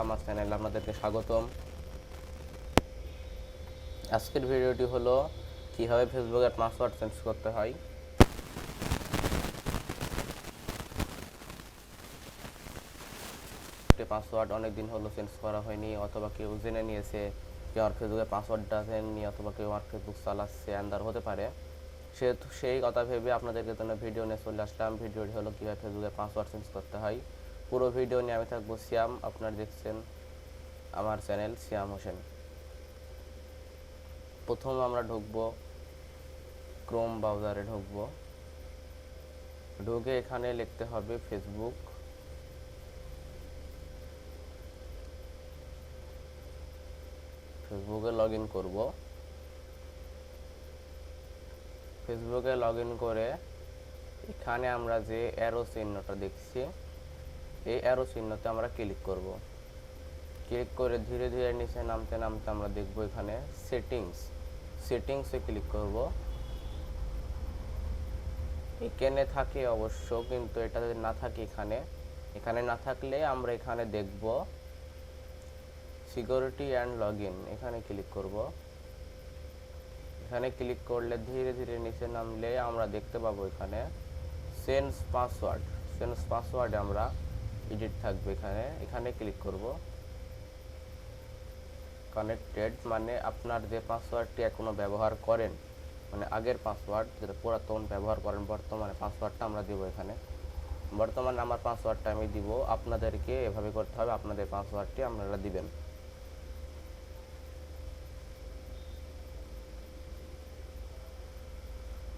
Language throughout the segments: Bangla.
আমার চ্যানেলে আপনাদেরকে স্বাগতম। আজকের ভিডিওটি হলো কিভাবে ফেসবুকের পাসওয়ার্ড চেঞ্জ করতে হয়। পাসওয়ার্ড অনেক দিন হলো চেঞ্জ করা হয়নি, অথবা কেউ জেনে নিয়েছে কেউ আমার ফেসবুকের পাসওয়ার্ডটা জেনেনি, অথবা কেউ আমার ফেসবুক চালাচ্ছে আন্দার হতে পারে। সেহেতু সেই কথা ভেবে আপনাদেরকে জন্য ভিডিও নিয়ে চলে আসলাম। ভিডিওটি হলো কীভাবে ফেসবুকের পাসওয়ার্ড চেঞ্জ করতে হয়। পুরো ভিডিও নিয়ে আমি থাকবো সিয়াম। আপনারা দেখছেন আমার চ্যানেল সিয়াম হোসেন। প্রথম আমরা ঢুকবো ক্রোম ব্রাউজারে, ঢুকে এখানে লিখতে হবে ফেসবুকে লগ ইন করবো। ফেসবুকে লগ ইন করে এখানে আমরা যে অ্যারো চিহ্নটা দেখছি, এই অ্যারো চিহ্নতে আমরা ক্লিক করব। ক্লিক করে ধীরে ধীরে নিচে নামতে নামতে আমরা দেখব এখানে সেটিংসে ক্লিক করব। এখানে থাকে অবশ্য, কিন্তু এটা যদি না থাকে এখানে না থাকলে আমরা এখানে দেখব সিকিউরিটি অ্যান্ড লগ ইন। এখানে ক্লিক করব। এখানে ক্লিক করলে ধীরে ধীরে নিচে নামলে আমরা দেখতে পাবো এখানে চেঞ্জ পাসওয়ার্ডে আমরা এডিট থাকবে। এখানে ক্লিক করব। কানেক্টেড মানে আপনার যে পাসওয়ার্ডটি এখনো ব্যবহার করেন, মানে আগের পাসওয়ার্ড যেটা পুরাতন ব্যবহার করেন, বর্তমানে পাসওয়ার্ডটা আমরা দিব। এখানে বর্তমানে আমার পাসওয়ার্ডটা আমি দিব। আপনাদেরকে এভাবে করতে হবে, আপনাদের পাসওয়ার্ডটি আপনারা দিবেন।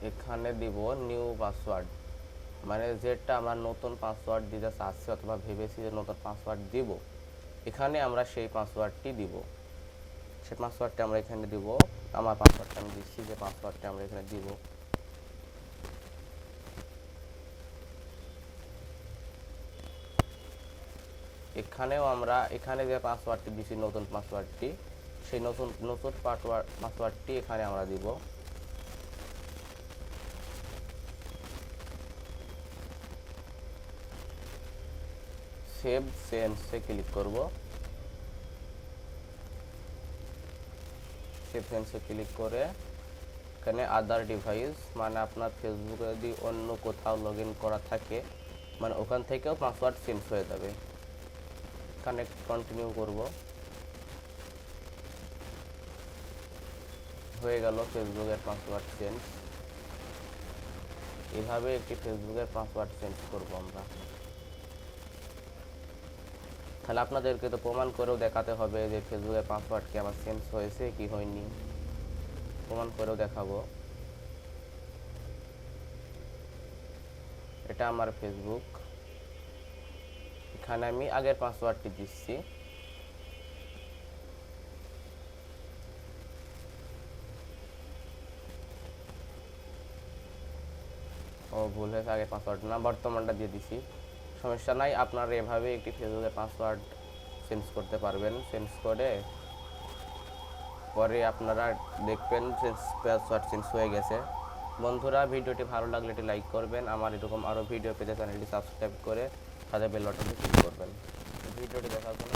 এখানে দিব নিউ পাসওয়ার্ড, মানে যেটা আমার নতুন পাসওয়ার্ড দিতে চাচ্ছি অথবা ভেবেছি যে নতুন পাসওয়ার্ড দিব, এখানে আমরা সেই পাসওয়ার্ডটি দিব। সেই পাসওয়ার্ডটা আমরা এখানে দিব। আমার পাসওয়ার্ডটা আমি দিচ্ছি, যে পাসওয়ার্ডটা আমরা এখানে দিব। এখানেও আমরা এখানে যে পাসওয়ার্ডটি দিচ্ছি, নতুন পাসওয়ার্ডটি, সেই নতুন পাসওয়ার্ডটি এখানে আমরা দিব। সেভ চেঞ্জে ক্লিক করব। সেভ চেঞ্জে ক্লিক করে এখানে আদার ডিভাইস, মানে আপনার ফেসবুকে যদি অন্য কোথাও লগ ইন করা থাকে, মানে ওখান থেকেও পাসওয়ার্ড চেঞ্জ হয়ে যাবে। এখানে কন্টিনিউ করব। হয়ে গেল ফেসবুকের পাসওয়ার্ড চেঞ্জ। এভাবে একটি ফেসবুকের পাসওয়ার্ড চেঞ্জ করব আমরা। তাহলে আপনাদেরকে তো প্রমাণ করেও দেখাতে হবে যে ফেসবুকের পাসওয়ার্ড কি আমার চেঞ্জ হয়েছে কি হয়নি, প্রমাণ করেও দেখাবো। এটা আমার ফেসবুক। এখানে আমি আগের পাসওয়ার্ডটি দিচ্ছি। ভুল হয়েছে, আগের পাসওয়ার্ড না, বর্তমানটা দিয়ে দিছি। সমস্যা নাই, আপনারা এভাবে একটি ফেসবুকের পাসওয়ার্ড চেঞ্জ করতে পারবেন। চেঞ্জ করে পরে আপনারা দেখবেন পাসওয়ার্ড চেঞ্জ হয়ে গেছে। বন্ধুরা, ভিডিওটি ভালো লাগলে এটি লাইক করবেন। আমার এরকম আরও ভিডিও পেতে চ্যানেলটি সাবস্ক্রাইব করে সাথে বেল বাটনটি ক্লিক করবেন। ভিডিওটি দেখার জন্য